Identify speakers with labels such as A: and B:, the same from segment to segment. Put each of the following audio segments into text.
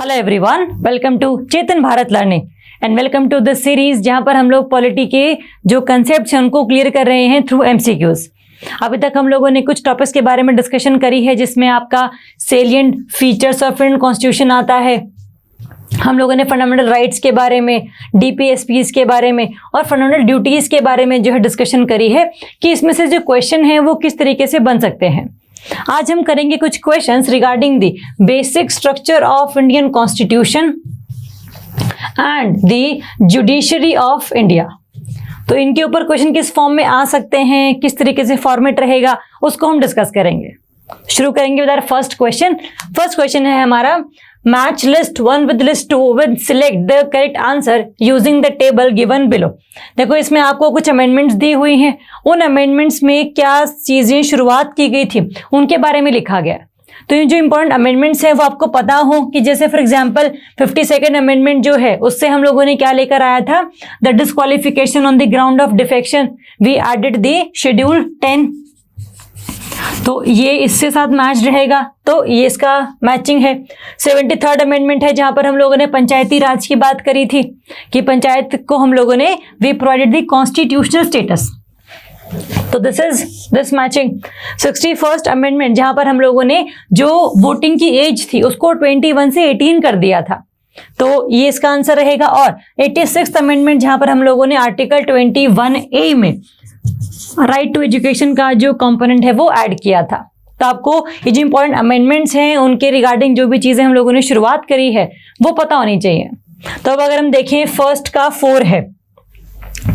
A: Hello everyone, welcome to Chetan Bharat learning and welcome to this series जहां पर हम लोग पॉलिटी के जो कंसेप्ट्स हैं उनको क्लियर कर रहे हैं थ्रू एमसीक्यूज। अभी तक हम लोगों ने कुछ टॉपिक्स के बारे में डिस्कशन करी है जिसमें आपका salient features of Indian constitution आता है। हम लोगों ने फंडामेंटल राइट्स के बारे में, डीपीएसपीज के बारे में और फंडामेंटल ड्यूटीज के बारे में जो है डिस्कशन करी है कि इसमें से जो क्वेश्चन है वो किस तरीके से बन सकते हैं। आज हम करेंगे कुछ questions regarding the basic structure of Indian constitution and the judiciary of India. तो इनके ऊपर क्वेश्चन किस फॉर्म में आ सकते हैं, किस तरीके से फॉर्मेट रहेगा, उसको हम डिस्कस करेंगे। शुरू करेंगे with our first question. First question है हमारा, match list 1 with list 2 with select the correct answer using the table given below. देखो इसमें आपको कुछ अमेंडमेंट्स दी हुई हैं, उन अमेंडमेंट्स में क्या चीजें शुरुआत की गई थी उनके बारे में लिखा गया। तो ये जो इंपॉर्टेंट अमेंडमेंट्स हैं वो आपको पता हो कि जैसे फॉर एग्जांपल 52nd अमेंडमेंट जो है उससे हम लोगों ने क्या लेकर आया था, the disqualification on the ground of defection, we added the schedule 10। तो ये इससे साथ मैच रहेगा, तो ये इसका मैचिंग है। 73rd अमेंडमेंट है जहां पर हम लोगों ने पंचायती राज की बात करी थी कि पंचायत को हम लोगों ने we provided the constitutional status, तो this is this matching. 61st amendment जहां पर हम लोगों ने जो वोटिंग की एज थी उसको 21 से 18 कर दिया था, तो ये इसका आंसर रहेगा। और 86th अमेंडमेंट जहां पर हम लोगों ने आर्टिकल 21A में राइट टू एजुकेशन का जो कंपोनेंट है वो ऐड किया था। तो आपको ये जो इंपॉर्टेंट अमेंडमेंट्स हैं उनके रिगार्डिंग जो भी चीजें हम लोगों ने शुरुआत करी है वो पता होनी चाहिए। तो अब अगर हम देखें फर्स्ट का 4 है,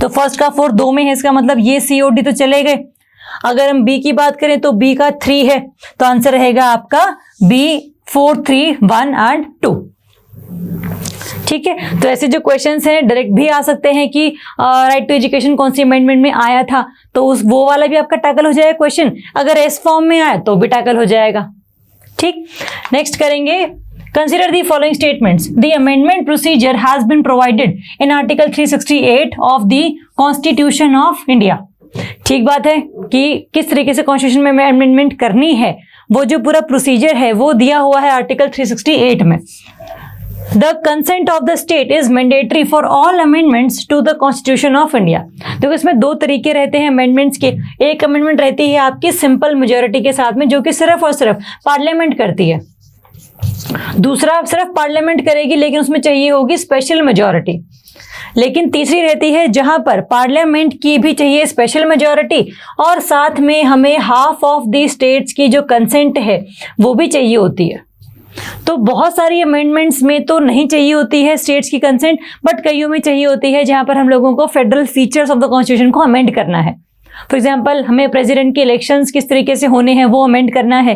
A: तो फर्स्ट का 4 2 में है, इसका मतलब ये COD तो चले गए। अगर हम B की बात करें तो B का 3 है, तो आंसर रहेगा आपका B 4 3 1 एंड 2। ठीक है, तो ऐसे जो क्वेश्चंस हैं डायरेक्ट भी आ सकते हैं कि राइट टू एजुकेशन कौन सी अमेंडमेंट में आया था, तो उस वो वाला भी आपका टैकल हो जाएगा क्वेश्चन। अगर एस फॉर्म में आए तो भी टैकल हो जाएगा। ठीक, नेक्स्ट करेंगे, consider the following statements. The amendment procedure has been provided in article 368 of the constitution of India. ठीक बात है कि किस तरीके से कॉन्स्टिट्यूशन में अमेंडमेंट करनी है, वो जो पूरा प्रोसीजर है वो दिया हुआ है आर्टिकल 368 में। The consent of the state is mandatory for all amendments to the Constitution of India। देखो इसमें दो तरीके रहते हैं अमेंडमेंट्स के। एक अमेंडमेंट रहती है आपकी सिंपल मेजॉरिटी के साथ में जो कि सिर्फ और सिर्फ पार्लियामेंट करती है। दूसरा सिर्फ पार्लियामेंट करेगी लेकिन उसमें चाहिए होगी स्पेशल मेजॉरिटी। लेकिन तीसरी रहती है जहां पर पार्लियामेंट की भी चाहिए स्पेशल मेजॉरिटी और साथ में हमें हाफ ऑफ द स्टेट्स की जो कंसेंट है वो भी चाहिए होती है। तो बहुत सारी अमेंडमेंट्स में तो नहीं चाहिए होती है स्टेट्स की कंसेंट, बट कईयों में चाहिए होती है जहां पर हम लोगों को federal features of the constitution को अमेंड करना है। फॉर एग्जांपल हमें प्रेसिडेंट के इलेक्शंस किस तरीके से होने हैं वो अमेंड करना है,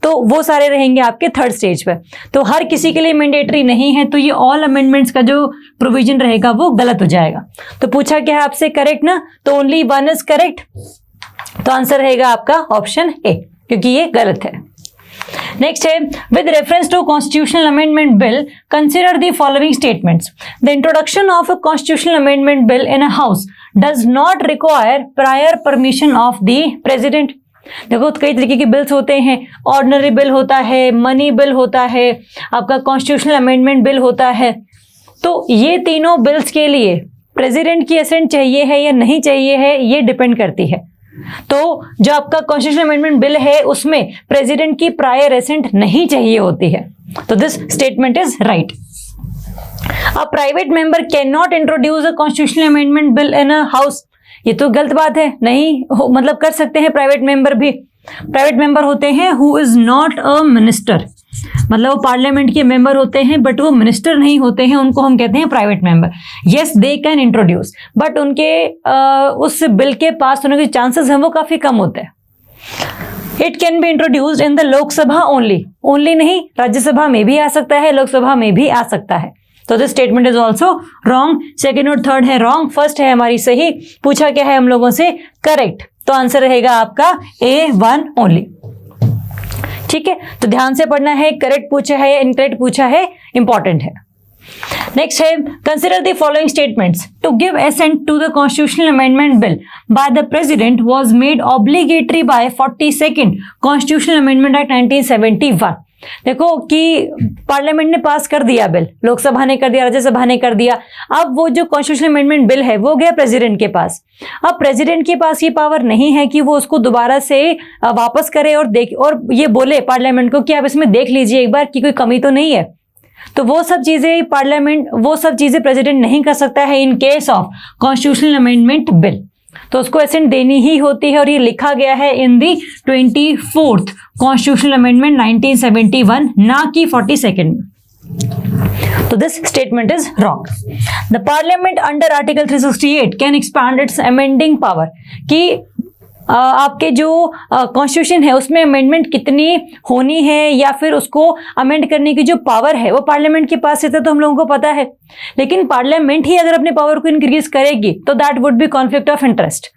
A: तो वो सारे रहेंगे आपके 3rd स्टेज पर। तो हर किसी के लिए मैंडेटरी नहीं है, तो ये ऑल अमेंडमेंट्स का जो प्रोविजन रहेगा वो गलत हो जाएगा। तो पूछा क्या है आपसे, करेक्ट ना, तो ओनली 1 इज करेक्ट, तो आंसर रहेगा आपका ऑप्शन ए, क्योंकि ये गलत है। नेक्स्ट है, with reference to constitutional amendment bill consider the following statements. The introduction of a constitutional amendment bill in a house does not require prior permission of the president. देखो कई तरीके के bills होते हैं, ऑर्डिनरी बिल होता है, money bill होता है, आपका कॉन्स्टिट्यूशनल अमेंडमेंट बिल होता है। तो ये तीनों बिल्स के लिए प्रेसिडेंट की असेंट चाहिए है या नहीं चाहिए है, ये डिपेंड करती है। तो जो आपका कॉन्स्टिट्यूशनल अमेंडमेंट बिल है उसमें प्रेसिडेंट की प्रायर एसेंट नहीं चाहिए होती है, तो this statement is right. A private member can not introduce a constitutional amendment bill in a house, ये तो गलत बात है। नहीं मतलब कर सकते हैं प्राइवेट मेंबर भी। प्राइवेट मेंबर होते हैं who is not a minister, मतलब वो पार्लियामेंट के मेंबर होते हैं बट वो मिनिस्टर नहीं होते हैं, उनको हम कहते हैं private member. Yes they can introduce, but उनके उस बिल के पास होने के चांसेस हैं वो काफी कम होते हैं। It can be introduced in the Lok Sabha only, only नहीं राज्यसभा में भी आ सकता है, लोकसभा में भी आ सकता है। तो this statement is also wrong. Second और थर्ड है रॉन्ग, फर्स्ट है हमारी सही। पूछा क्या है हम लोगों से, करेक्ट, तो आंसर रहेगा आपका A1 ओनली। ठीक है, तो ध्यान से पढ़ना है, करेक्ट पूछा है, इनकरेक्ट पूछा है, इंपॉर्टेंट है। नेक्स्ट है, consider the following statements. To give assent to the constitutional amendment bill by the president was made obligatory by 42nd constitutional amendment act 1971। देखो कि पार्लियामेंट ने पास कर दिया बिल, लोकसभा ने कर दिया, राज्यसभा ने कर दिया, अब वो जो कॉन्स्टिट्यूशनल अमेंडमेंट बिल है वो गया प्रेसिडेंट के पास। अब प्रेसिडेंट के पास ये पावर नहीं है कि वो उसको दोबारा से वापस करे और ये बोले पार्लियामेंट को कि आप इसमें देख लीजिए एक बार कि कोई कमी तो नहीं है। तो वो सब चीजें प्रेसिडेंट नहीं कर सकता है in case of constitutional amendment bill. तो उसको एसेंट देनी ही होती है और ये लिखा गया है इन दी 24th कॉन्स्टिट्यूशनल अमेंडमेंट 1971, ना कि 42nd। तो this statement is wrong. The parliament under article 368 can expand it's amending power, कि आपके जो कॉन्स्टिट्यूशन है उसमें अमेंडमेंट कितनी होनी है या फिर उसको अमेंड करने की जो पावर है वो पार्लियामेंट के पास है, तो हम लोगों को पता है। लेकिन पार्लियामेंट ही अगर अपने पावर को इंक्रीज करेगी तो that would be conflict of interest.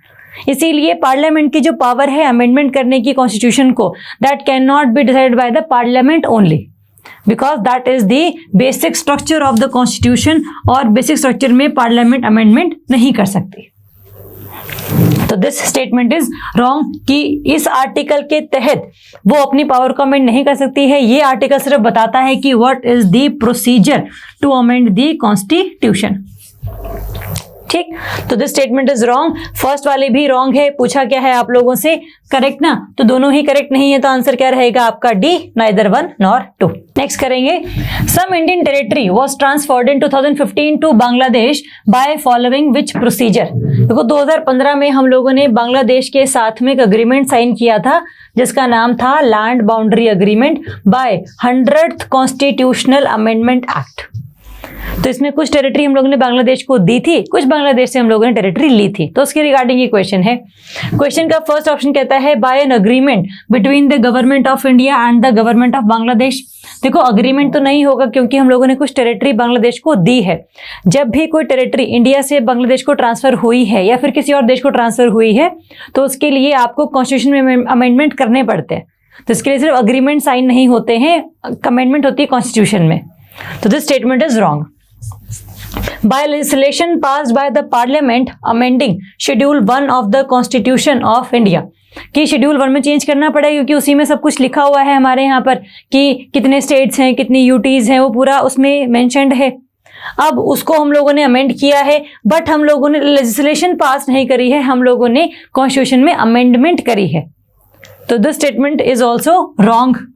A: इसीलिए पार्लियामेंट की जो पावर है अमेंडमेंट करने की कॉन्स्टिट्यूशन को, that can not be decided by the parliament only, because that is the basic structure of the constitution, और बेसिक स्ट्रक्चर में पार्लियामेंट अमेंडमेंट नहीं कर सकती। तो दिस स्टेटमेंट इज रॉन्ग कि इस आर्टिकल के तहत वो अपनी पावर को अमेंड नहीं कर सकती है। ये आर्टिकल सिर्फ बताता है कि what is the procedure to amend the constitution. ठीक, तो this statement is wrong. First वाले भी रॉन्ग है। पूछा क्या है आप लोगों से, करेक्ट ना, तो दोनों ही करेक्ट नहीं है, तो आंसर क्या रहेगा आपका डी, नाइदर 1 नॉर 2। नेक्स्ट करेंगे, some Indian territory was transferred in 2015 to Bangladesh by following which procedure. देखो 2015 में हम लोगों ने बांग्लादेश के साथ में एक अग्रीमेंट साइन किया था जिसका नाम था land boundary agreement by 100th constitutional amendment act. तो इसमें कुछ टेरिटरी हम लोगों ने बांग्लादेश को दी थी, कुछ बांग्लादेश से हम लोगों ने टेरिटरी ली थी। तो उसके रिगार्डिंग ये क्वेश्चन है। क्वेश्चन का फर्स्ट ऑप्शन कहता है by an agreement between the government of India and the government of Bangladesh. देखो अग्रीमेंट तो नहीं होगा क्योंकि हम लोगों ने कुछ टेरिटरी बांग्लादेश को दी है। जब भी कोई टेरिटरी इंडिया से बांग्लादेश को ट्रांसफर हुई है या फिर किसी और देश को ट्रांसफर हुई है तो उसके लिए आपको कॉन्स्टिट्यूशन में अमेंडमेंट करने पड़ते हैं। तो इसके लिए सिर्फ अग्रीमेंट साइन नहीं होते हैं, अमेंडमेंट होती है कॉन्स्टिट्यूशन में। तो this statement is wrong. By legislation passed by the Parliament amending Schedule 1 of the Constitution of India, कि शेड्यूल 1 में चेंज करना पड़ेगा क्योंकि उसी में सब कुछ लिखा हुआ है हमारे यहाँ पर कि कितने स्टेट्स हैं, कितनी यूटीज हैं, वो पूरा उसमें मेंशन्ड है। अब उसको हम लोगों ने अमेंड किया है, बट हम लोगों ने लेजिस्लेशन पास नहीं करी है, हम लोगों ने कॉन्स्टिट्यूशन में अमेंडमेंट करी है। तो this statement is also wrong.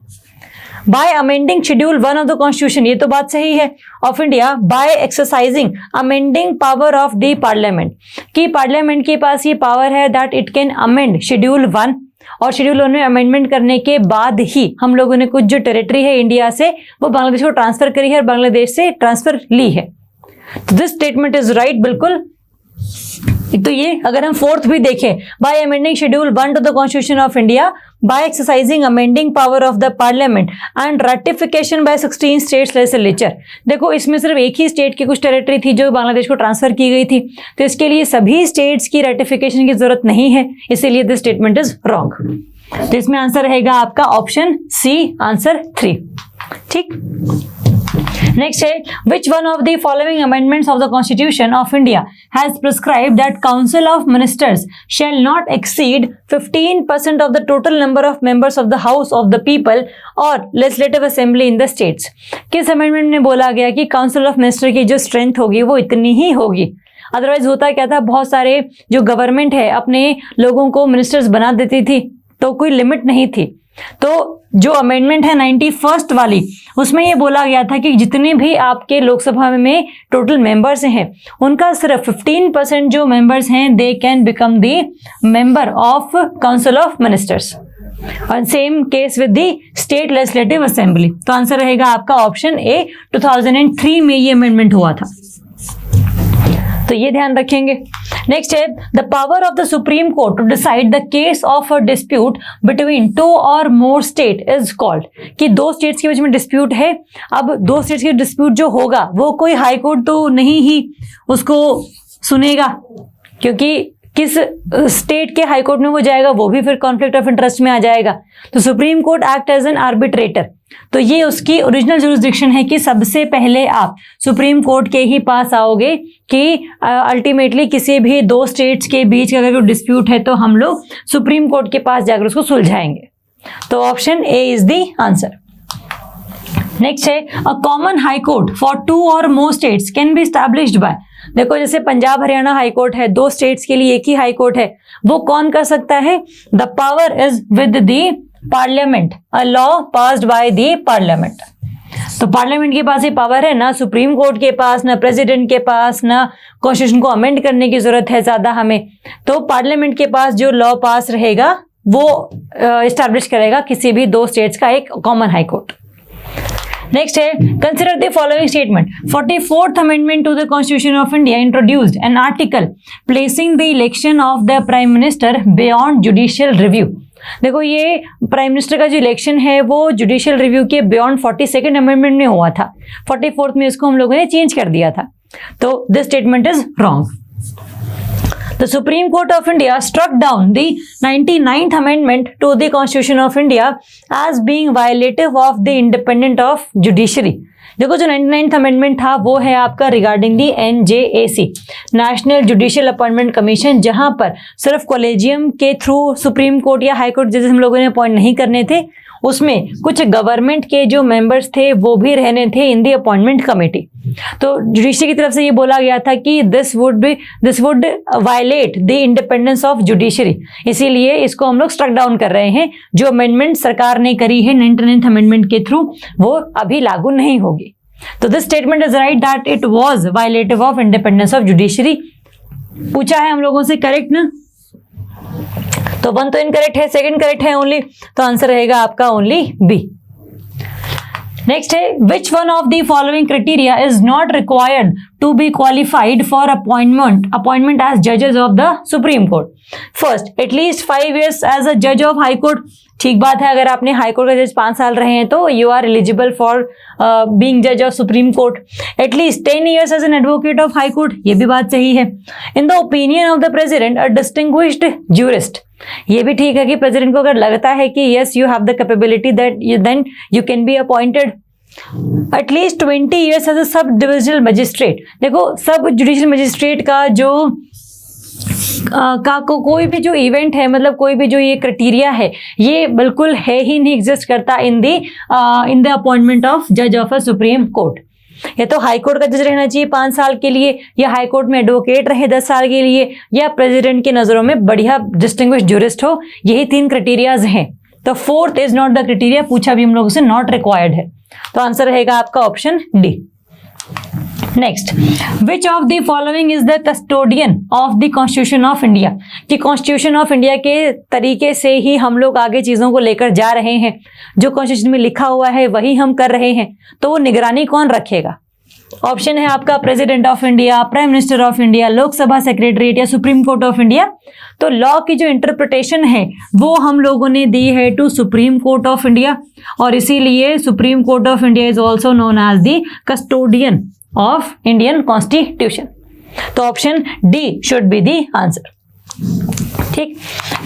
A: Bye amending schedule 1 of the constitution, ये तो बात सही है, of India by exercising amending power of the parliament, कि पार्लियामेंट के पास ये पावर है that it can amend schedule 1, और शेड्यूल 1 में अमेंडमेंट करने के बाद ही हम लोगों ने कुछ जो टेरिटरी है इंडिया से वो बांग्लादेश को ट्रांसफर करी है और बांग्लादेश से ट्रांसफर ली है। तो दिस स्टेटमेंट इज राइट, बिल्कुल। तो ये अगर हम फोर्थ भी देखें, by amending schedule 1 to the constitution of India by exercising amending power of the Parliament and ratification by 16 states legislature. देखो इसमें सिर्फ एक ही स्टेट की कुछ टेरिटरी थी जो बांग्लादेश को ट्रांसफर की गई थी, तो इसके लिए सभी स्टेट्स की रैटिफिकेशन की जरूरत नहीं है, इसीलिए दिस स्टेटमेंट इज रॉन्ग। तो इसमें आंसर रहेगा आपका ऑप्शन सी, आंसर 3। ठीक, नेक्स्ट है, which one of the following amendments of the Constitution of India has prescribed that Council of Ministers shall not exceed 15% of the total number of members of the House of the People or Legislative Assembly in the states? किस amendment में बोला गया कि council of minister की जो strength होगी वो इतनी ही होगी? अदरवाइज होता क्या था, बहुत सारे जो गवर्नमेंट है अपने लोगों को मिनिस्टर्स बना देती थी, तो कोई लिमिट नहीं थी। तो जो अमेंडमेंट है 91st वाली, उसमें ये बोला गया था कि जितने भी आपके लोकसभा में टोटल मेंबर्स हैं उनका सिर्फ 15% जो मेंबर्स हैं they can become the member of council of ministers, और same case with the state legislative assembly. तो आंसर रहेगा आपका ऑप्शन ए, 2003 में ये अमेंडमेंट हुआ था, तो ये ध्यान रखेंगे। नेक्स्ट है, the power of the supreme court to decide the case of a dispute between 2 और मोर स्टेट इज कॉल्ड, कि 2 स्टेट्स के बीच में डिस्प्यूट है। अब 2 स्टेट्स के डिस्प्यूट जो होगा वो कोई हाई कोर्ट तो नहीं ही उसको सुनेगा, क्योंकि किस स्टेट के हाई कोर्ट में वो जाएगा वो भी फिर कॉन्फ्लिक्ट ऑफ इंटरेस्ट में आ जाएगा। तो supreme court act as an arbitrator, तो ये उसकी ओरिजिनल जुरिस्डिक्शन है कि सबसे पहले आप सुप्रीम कोर्ट के ही पास आओगे कि अल्टीमेटली किसी भी 2 स्टेट्स के बीच अगर कोई डिस्प्यूट है तो हम लोग सुप्रीम कोर्ट के पास जाकर उसको सुलझाएंगे। तो option A is the answer. Next है a common high court for 2 और more states can be established by. देखो जैसे पंजाब हरियाणा हाई कोर्ट है, 2 स्टेट्स के लिए एक ही हाई कोर्ट है, वो कौन कर सकता है? The power is with the parliament, a law passed by the parliament. तो पार्लियामेंट के पास ही पावर है, ना सुप्रीम कोर्ट के पास, ना प्रेसिडेंट के पास, ना कॉन्स्टिट्यूशन को अमेंड करने की जरूरत है ज्यादा हमें। तो पार्लियामेंट के पास जो लॉ पास रहेगा वो एस्टैब्लिश करेगा किसी भी 2 स्टेट्स का एक कॉमन हाई कोर्ट। नेक्स्ट है consider the following statement. 44th amendment to the constitution of India introduced an article placing the election of the prime minister beyond judicial review. देखो ये प्राइम मिनिस्टर का जो election है वो judicial review के beyond 42nd amendment में हुआ था, 44th में इसको हम लोगों ने चेंज कर दिया था। तो this statement is wrong. The Supreme Court of India struck down the 99th Amendment to the Constitution of India as being violative of the independence of judiciary. देखो जो 99th अमेंडमेंट था वो है आपका regarding the NJAC, national judicial appointment commission, जहां पर सिर्फ collegium के थ्रू सुप्रीम कोर्ट या हाई कोर्ट जैसे हम लोगों ने अपॉइंट नहीं करने थे, उसमें कुछ गवर्नमेंट के जो मेंबर्स थे वो भी रहने थे इन दी अपॉइंटमेंट कमेटी। तो जुडिशरी की तरफ से ये बोला गया था कि this would violate the independence of judiciary, इसीलिए इसको हम लोग स्ट्रक डाउन कर रहे हैं। जो अमेंडमेंट सरकार ने करी है 99th अमेंडमेंट के थ्रू वो अभी लागू नहीं होगी। तो this statement is right that it was violative of independence of judiciary. पूछा है हम लोगों से, करेक्ट ना? तो 1 तो इनकरेक्ट है, 2nd करेक्ट है ओनली, तो आंसर रहेगा आपका ओनली बी। नेक्स्ट है which one of the following criteria is not required to be qualified for appointment as जजेस of the supreme Court. First, at least 5 years as a जज of high court. ठीक बात है, अगर आपने हाई कोर्ट का जज 5 साल रहे हैं तो you are eligible for being जज of supreme Court. At least 10 years as an advocate of high court, ये भी बात सही है। In the opinion of the president a distinguished jurist, ये भी ठीक है कि प्रेसिडेंट को अगर लगता है कि yes you have the capability that then you can be appointed. At least 20 years as a sub divisional magistrate. देखो सब जुडिशियल मजिस्ट्रेट का जो कोई भी जो इवेंट है, मतलब कोई भी जो ये क्राइटेरिया है, ये बिल्कुल है ही नहीं, एग्जिस्ट करता इन द अपॉइंटमेंट ऑफ जज ऑफ अ सुप्रीम कोर्ट। या तो हाई कोर्ट का जज रहना चाहिए 5 साल के लिए, या हाई कोर्ट में एडवोकेट रहे 10 साल के लिए, या प्रेसिडेंट की नजरों में बढ़िया डिस्टिंग्विश्ड ज्यूरिस्ट हो। यही 3 क्राइटेरियाज हैं। तो 4th is not the criteria, पूछा भी हम लोगों से, नॉट रिक्वायर्ड है। तो आंसर रहेगा आपका option D. Next, which of the following is the custodian of the constitution of India. कि कॉन्स्टिट्यूशन ऑफ इंडिया के तरीके से ही हम लोग आगे चीजों को लेकर जा रहे हैं, जो कॉन्स्टिट्यूशन में लिखा हुआ है वही हम कर रहे हैं, तो वो निगरानी कौन रखेगा? ऑप्शन है आपका president of India, prime minister of India, Lok Sabha secretariat या सुप्रीम कोर्ट ऑफ इंडिया। तो लॉ की जो इंटरप्रिटेशन है वो हम लोगों ने दी है to Supreme Court of India, और इसीलिए Supreme Court of India is also known as the custodian of Indian constitution. तो option D should be the answer. ठीक,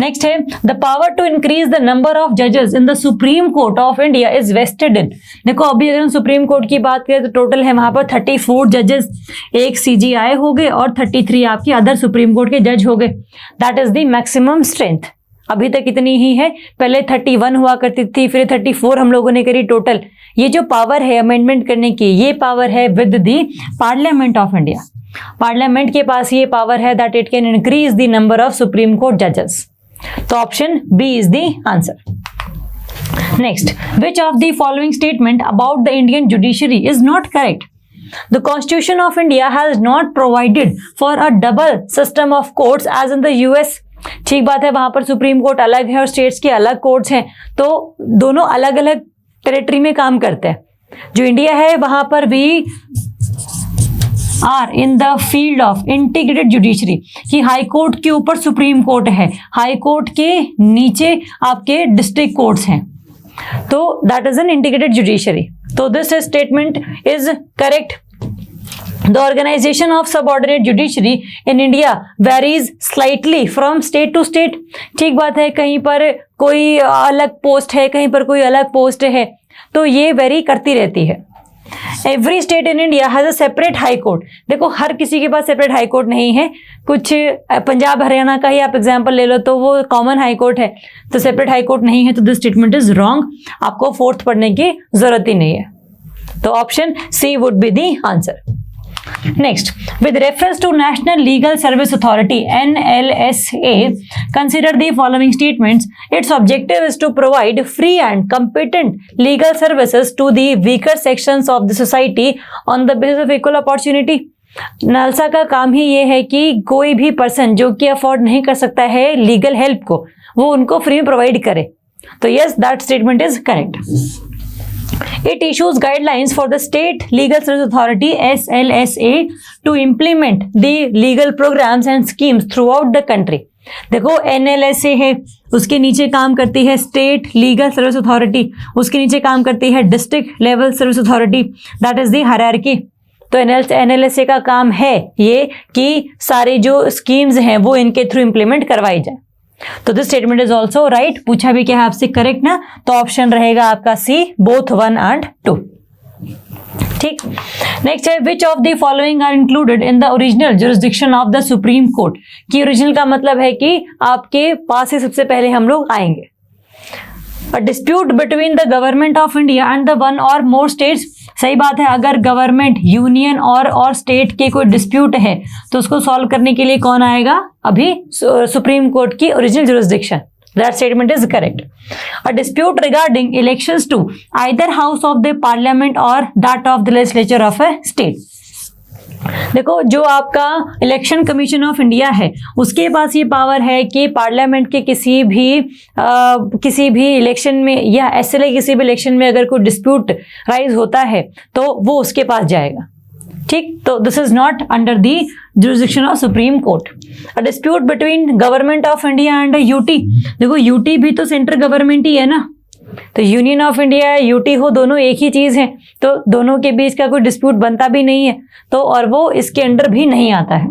A: नेक्स्ट है the power to increase the number of जजेस in the supreme Court of India is vested in. देखो अभी अगर हम supreme court की बात करें तो टोटल है वहां पर 34 जजेस, 1 CGI हो गए और 33 आपके अदर सुप्रीम कोर्ट के जज हो गए। That is the maximum strength. अभी तक इतनी ही है, पहले 31 हुआ करती थी, फिर 34 हम लोगों ने करी टोटल। ये जो पावर है अमेंडमेंट करने की, ये पावर है with the parliament of India. Parliament के पास ये पावर है that it can increase the number of supreme court जजेस। तो option B is the answer. Next, which of the following statement about the Indian judiciary is not correct. The Constitution of India has not provided for a double system of courts as in the US. ठीक बात है, वहां पर supreme court अलग है और states के अलग कोर्ट्स हैं, तो दोनों अलग अलग टेरिटरी में काम करते हैं। जो इंडिया है वहां पर भी are in the field of integrated judiciary, कि हाई कोर्ट के ऊपर सुप्रीम कोर्ट है, हाई कोर्ट के नीचे आपके डिस्ट्रिक्ट कोर्ट्स हैं, तो that is an integrated judiciary. तो this statement is correct. The organization of subordinate judiciary in India varies slightly from state to state. ठीक बात है, कहीं पर कोई अलग पोस्ट है, कहीं पर कोई अलग पोस्ट है, तो ये वेरी करती रहती है। Every state in India has a separate high court. देखो हर किसी के पास सेपरेट हाई कोर्ट नहीं है, कुछ पंजाब हरियाणा का ही आप एग्जांपल ले लो तो वो कॉमन हाई कोर्ट है, तो सेपरेट हाई कोर्ट नहीं है। तो दिस स्टेटमेंट इज रॉन्ग, आपको 4th पढ़ने की जरूरत ही नहीं है। तो option C would be the answer. Next, with reference to National Legal Service Authority (NLSA), consider the following statements. Its objective is to provide free and competent legal services to the weaker sections of the society on the basis of equal opportunity. NALSA का काम ही ये है कि कोई भी person जो कि afford नहीं कर सकता है लीगल हेल्प को, वो उनको फ्री में प्रोवाइड करे। तो yes, that statement is correct. It issues guidelines for the State Legal Service Authority (SLSA) to implement the legal programs and schemes throughout the country. देखो NLSA है, उसके नीचे काम करती है स्टेट लीगल सर्विस अथॉरिटी, उसके नीचे काम करती है district level service authority, that is the hierarchy. तो NLSA का काम है ये कि सारी जो स्कीम्स हैं वो इनके थ्रू इम्प्लीमेंट करवाई जाए। तो this statement is also right. पूछा भी क्या है आपसे, करेक्ट ना, तो ऑप्शन रहेगा आपका सी, बोथ 1 and 2। ठीक, नेक्स्ट है which of the following are included in the original jurisdiction of the supreme court. की ओरिजिनल का मतलब है कि आपके पास ही सबसे पहले हम लोग आएंगे। A dispute between the government of India and the one or more states, सही बात है, अगर गवर्नमेंट, यूनियन और स्टेट के कोई डिस्प्यूट है तो उसको सॉल्व करने के लिए कौन आएगा, अभी सुप्रीम कोर्ट की original jurisdiction. That statement is correct. A dispute regarding elections to either house of the parliament or that of the legislature of a state. देखो, जो आपका इलेक्शन कमीशन ऑफ इंडिया है उसके पास ये पावर है कि parliament के किसी भी इलेक्शन में या एसएलए किसी भी इलेक्शन में अगर कोई डिस्प्यूट राइज होता है तो वो उसके पास जाएगा। ठीक, तो this is not under the jurisdiction of supreme court. A dispute between government of India and UT, देखो यूटी भी तो सेंट्रल गवर्नमेंट ही है ना, तो यूनियन ऑफ इंडिया यूटी हो, दोनों एक ही चीज है, तो दोनों के बीच का कोई डिस्प्यूट बनता भी नहीं है, तो और वो इसके अंडर भी नहीं आता है।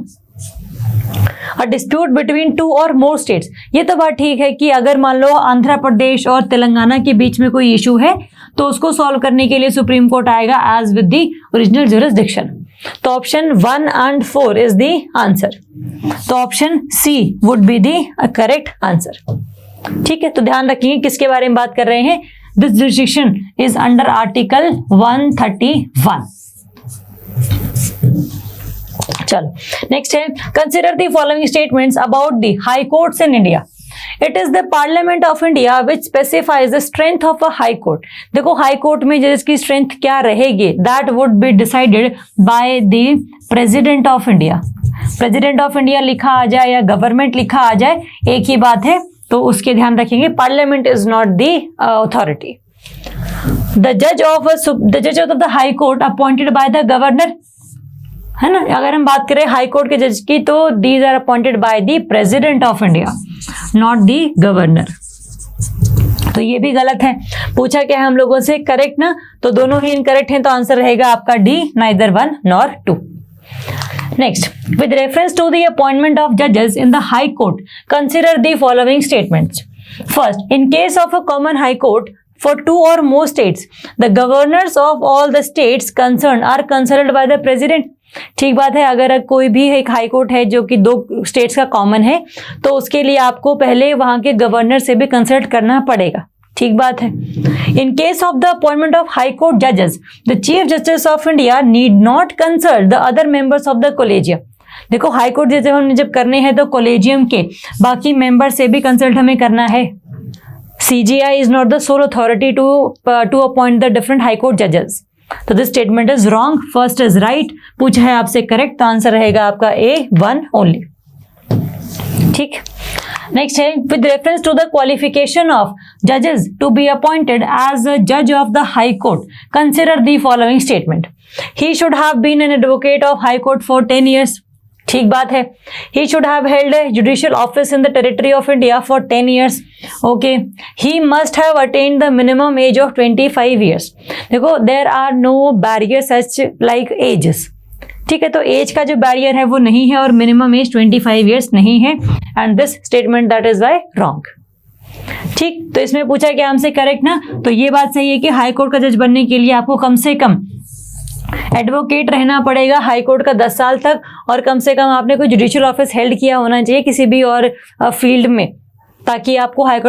A: अ dispute between 2 or more states, ये तो बात ठीक है कि अगर मान लो आंध्र प्रदेश और तेलंगाना के बीच में कोई इशू है तो उसको सॉल्व करने के लिए सुप्रीम कोर्ट आएगा as with the original jurisdiction. तो option 1 and 4 is the answer. तो option C would be the correct answer. ठीक है, तो ध्यान रखिए किसके बारे में बात कर रहे हैं। This jurisdiction is under article 131। चलो नेक्स्ट है, consider the following statements about the high courts in India. It is the parliament of India which specifies the strength of a high court. देखो, हाई कोर्ट में जिसकी strength क्या रहेगी, that would be decided by the president of India. President of India लिखा आ जाए या government लिखा आ जाए, एक ही बात है, तो उसके ध्यान रखेंगे। Parliament is not the authority. The जज of the high court appointed by the governor, है ना। अगर हम बात करें हाई कोर्ट के जज की तो these are appointed by the president of India, not the governor. तो ये भी गलत है। पूछा क्या है हम लोगों से, करेक्ट ना, तो दोनों ही इनकरेक्ट हैं, तो आंसर रहेगा आपका D, neither 1 nor 2। Next, with reference to the appointment of judges in the High Court, consider the following statements. First, in case of a common High Court for 2 or more states, the governors of all the states concerned are consulted by the President. ठीक बात है, अगर कोई भी एक high court है जो कि 2 स्टेट्स का कॉमन है तो उसके लिए आपको पहले वहां के गवर्नर से भी कंसल्ट करना पड़ेगा। ठीक बात है। In case of the appointment of high court जजेस, the chief justice of India need not consult the other members of the collegium. देखो, हाई कोर्ट जैसे हमने जब करने हैं तो कोलेजियम के बाकी मेंबर से भी कंसल्ट हमें करना है। CJI is not the sole authority to appoint the different high court judges. तो this statement is wrong. First is right. पूछा है आपसे करेक्ट, तो आंसर रहेगा आपका A, 1 only। ठीक, नेक्स्ट है, with reference to the qualification of जजेस to be appointed as a जज of the high court, consider the following statement. He should have been an advocate of high court for 10 years। ठीक बात है। He should have held a judicial office in the territory of India for 10 years। Okay, he must have attend the minimum age of 25 years। देखो, there are no barrier such like ages. ठीक है, तो as का जो barrier है वो नहीं है और मिनिमम एज 25 years नहीं है, and this statement that is why wrong. ठीक, तो इसमें पूछा क्या हमसे करेक्ट ना, तो ये बात सही है कि हाई कोर्ट का जज बनने के लिए आपको कम से कम एडवोकेट रहना पड़ेगा हाई कोर्ट का 10 साल तक, और कम से कम आपने कोई जुडिशियल ऑफिस हेल्ड किया होना चाहिए किसी भी और फील्ड में, ताकि आपको हाई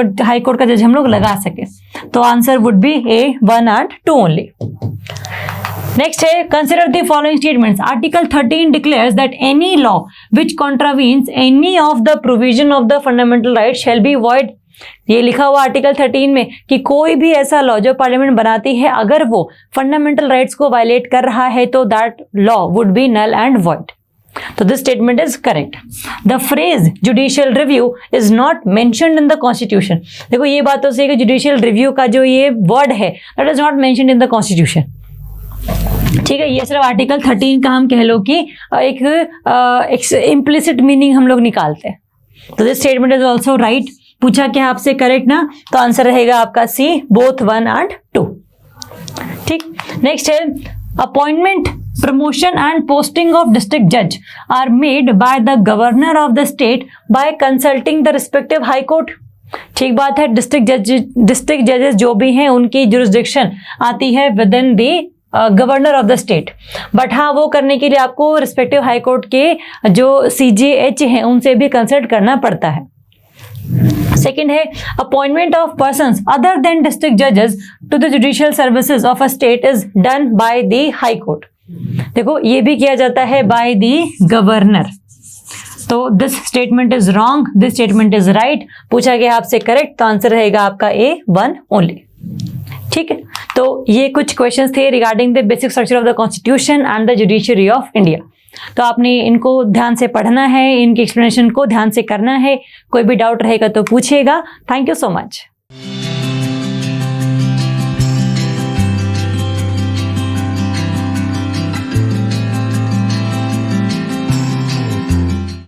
A: कोर्ट का जज हम लोग लगा सके। तो answer would be A, 1 and 2 only. Next है consider the following statements. Article 13 declares that any law which contravenes any of the provision of the fundamental right shall be void. ये लिखा हुआ आर्टिकल 13 में कि कोई भी ऐसा लॉ जो पार्लियामेंट बनाती है अगर वो फंडामेंटल राइट्स को वायलेट कर रहा है तो that law would be null and void. तो this statement is correct. The phrase judicial review is not mentioned in the constitution. देखो ये बात तो सही है कि जुडिशियल रिव्यू का जो ये वर्ड है that is not mentioned in the constitution. ठीक है, ये सिर्फ आर्टिकल 13 का हम कह लो कि एक इम्प्लिसिट मीनिंग हम लोग निकालते हैं। तो this statement is also right. पूछा क्या आपसे करेक्ट ना, तो आंसर रहेगा आपका सी, बोथ 1 and 2। ठीक, नेक्स्ट है appointment, promotion and posting of district जज are made by the governor of the state by consulting the respective high court. ठीक बात है, डिस्ट्रिक्ट जजेस जो भी हैं उनकी जुरिस्डिक्शन आती है with in the governor of the state, but हाँ वो करने के लिए आपको रिस्पेक्टिव हाई कोर्ट के जो CJH हैं उनसे भी कंसल्ट करना पड़ता है। सेकेंड है appointment of persons other than district जजेस to the judicial services of a state is done by the high court. देखो ये भी किया जाता है बाय द गवर्नर। तो this statement is wrong, this statement is right. पूछा गया आपसे करेक्ट, तो आंसर रहेगा आपका A1 ओनली। ठीक है, तो ये कुछ क्वेश्चंस थे regarding the basic structure of the constitution and the judiciary of India. तो आपने इनको ध्यान से पढ़ना है, इनकी एक्सप्लेनेशन को ध्यान से करना है। कोई भी डाउट रहेगा तो पूछिएगा। Thank you so much.